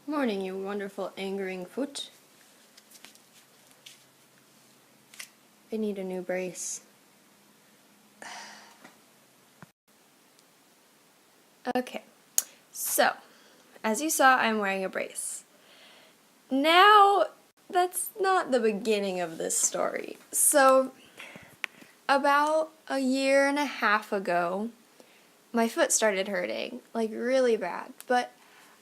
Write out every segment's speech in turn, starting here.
Morning, you wonderful angering foot. I need a new brace. Okay, so, as you saw, I'm wearing a brace. Now, that's not the beginning of this story. So, about a year and a half ago, my foot started hurting, like really bad, but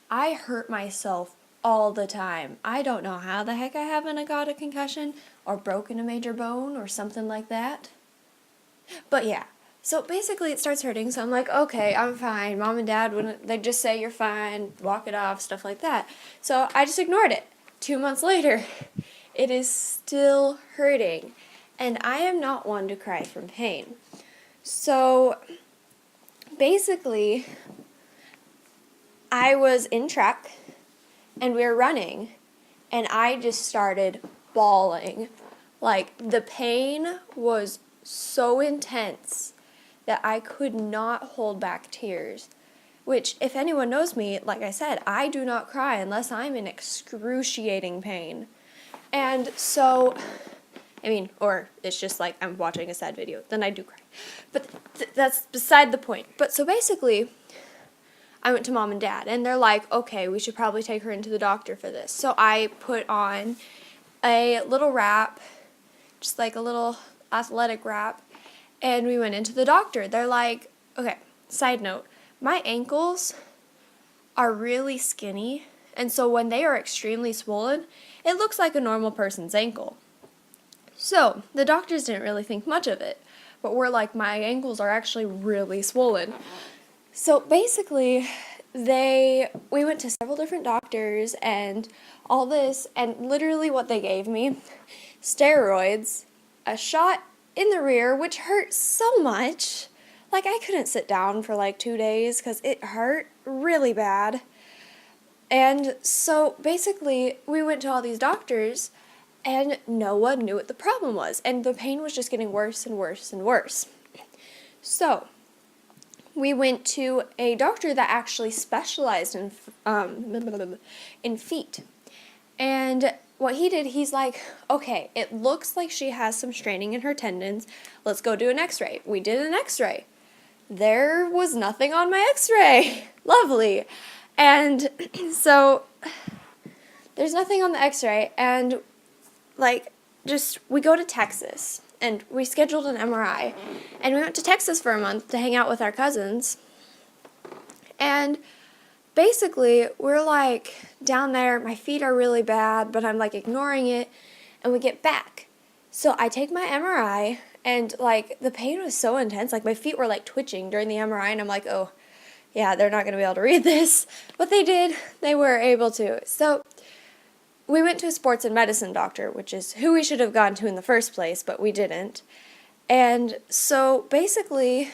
I hurt myself all the time. I don't know how the heck I haven't got a concussion or broken a major bone or something like that. But yeah, so basically it starts hurting, so I'm like, okay, I'm fine. Mom and Dad wouldn't, they'd just say you're fine, walk it off, stuff like that. So I just ignored it. 2 months later, it is still hurting. And I am not one to cry from pain. So basically, I was in track and we were running and I just started bawling. Like, the pain was so intense that I could not hold back tears. Which, if anyone knows me, like I said, I do not cry unless I'm in excruciating pain. And so, or it's just like I'm watching a sad video, then I do cry. But that's beside the point. But so basically, I went to Mom and Dad, and they're like, okay, we should probably take her into the doctor for this. So I put on a little wrap, just like a little athletic wrap, and we went into the doctor. They're like, okay, side note, my ankles are really skinny, and so when they are extremely swollen, it looks like a normal person's ankle. So the doctors didn't really think much of it, but we're like, my ankles are actually really swollen. So basically, we went to several different doctors and all this, and literally what they gave me, steroids, a shot in the rear, which hurt so much. Like, I couldn't sit down for like 2 days because it hurt really bad. And so basically, we went to all these doctors, and no one knew what the problem was, and the pain was just getting worse and worse and worse. So we went to a doctor that actually specialized in feet. And what he did, he's like, okay, it looks like she has some straining in her tendons. Let's go do an x-ray. We did an x-ray. There was nothing on my x-ray. Lovely. And so there's nothing on the x-ray, and we go to Texas. And we scheduled an MRI, and we went to Texas for a month to hang out with our cousins. And basically, we're like down there, my feet are really bad, but I'm like ignoring it, and we get back. So I take my MRI, and like the pain was so intense, like my feet were like twitching during the MRI, and I'm like, oh, yeah, they're not going to be able to read this. But they did, they were able to. So we went to a sports and medicine doctor, which is who we should have gone to in the first place, but we didn't. And so basically,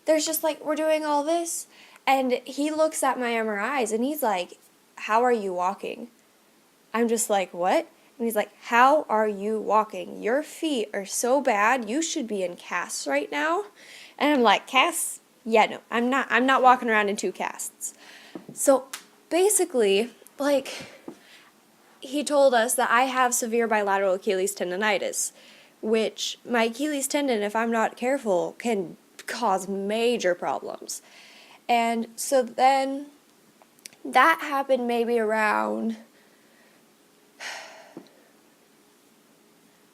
there's just like, we're doing all this, and he looks at my MRIs, and he's like, how are you walking? I'm just like, what? And he's like, how are you walking? Your feet are so bad, you should be in casts right now. And I'm like, casts? Yeah, no, I'm not walking around in 2 casts. So basically, like, he told us that I have severe bilateral Achilles tendonitis, which my Achilles tendon, if I'm not careful, can cause major problems. And so then that happened maybe around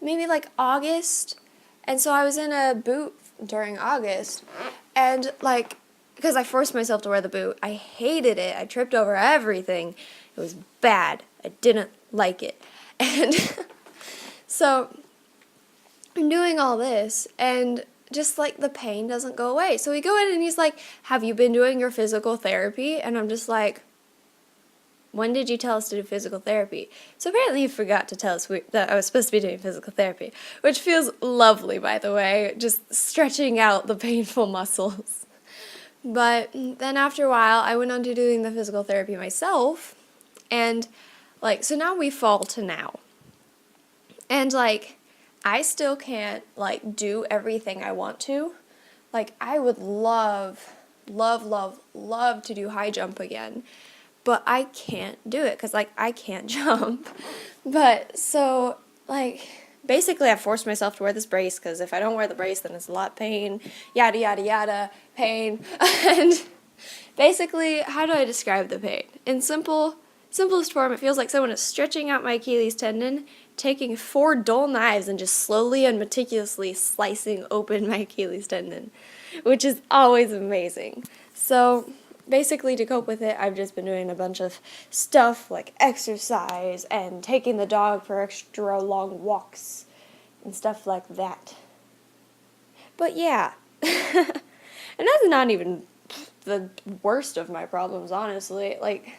like August. And so I was in a boot during August, and like, because I forced myself to wear the boot, I hated it. I tripped over everything. It was bad. I didn't like it. And so I'm doing all this, and just like the pain doesn't go away. So we go in, and he's like, have you been doing your physical therapy? And I'm just like, when did you tell us to do physical therapy? So apparently he forgot to tell us that I was supposed to be doing physical therapy, which feels lovely, by the way, just stretching out the painful muscles. But then after a while, I went on to doing the physical therapy myself, and like, so now we fall to now. And like, I still can't like do everything I want to. Like, I would love to do high jump again. but I can't do it because, like, I can't jump. But so, like, basically I forced myself to wear this brace because if I don't wear the brace, then it's a lot of pain, yada, yada, yada, pain. And basically, how do I describe the pain? In simplest form, it feels like someone is stretching out my Achilles tendon, taking 4 dull knives and just slowly and meticulously slicing open my Achilles tendon, which is always amazing. So basically, to cope with it, I've just been doing a bunch of stuff like exercise and taking the dog for extra long walks and stuff like that. But yeah, and that's not even the worst of my problems, honestly. Like,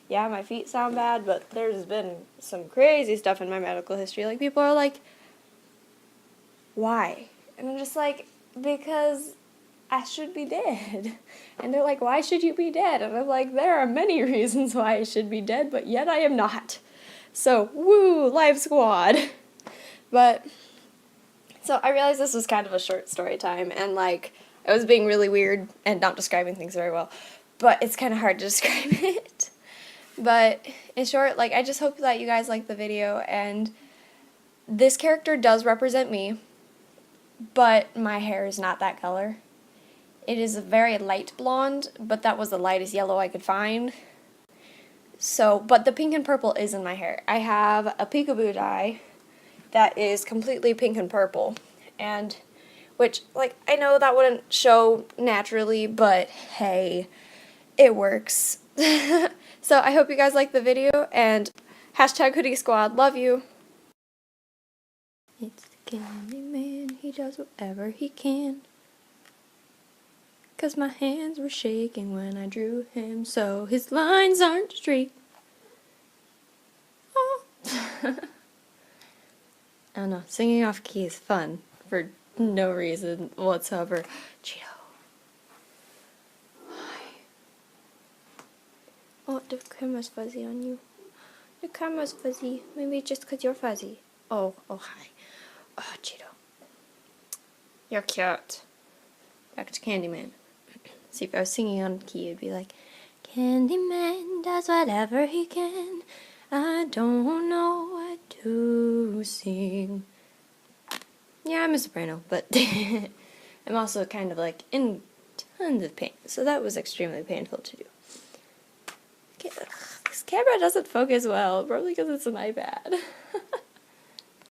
yeah, my feet sound bad, but there's been some crazy stuff in my medical history. Like, people are like, why? And I'm just like, because I should be dead. And they're like, why should you be dead? And I'm like, there are many reasons why I should be dead, but yet I am not. So, woo, Live Squad. But, so I realized this was kind of a short story time, and like, I was being really weird and not describing things very well, but it's kind of hard to describe it. But in short, like, I just hope that you guys like the video, and this character does represent me, but my hair is not that color. It is a very light blonde, but that was the lightest yellow I could find. So, but the pink and purple is in my hair. I have a peekaboo dye that is completely pink and purple, and which, like, I know that wouldn't show naturally, but hey, it works. So I hope you guys like the video, and hashtag Hoodie Squad, love you. It's the Candyman, he does whatever he can. 'Cause my hands were shaking when I drew him, so his lines aren't straight. Oh. I don't know, singing off key is fun for no reason whatsoever. Cheeto. Oh, the camera's fuzzy on you. The camera's fuzzy. Maybe it's just because you're fuzzy. Oh, hi. Oh, Cheeto. You're cute. Back to Candyman. See, if I was singing on key, it'd be like, Candyman does whatever he can. I don't know what to sing. Yeah, I'm a soprano, but I'm also kind of like in tons of pain. So that was extremely painful to do. This camera doesn't focus well, probably because it's an iPad.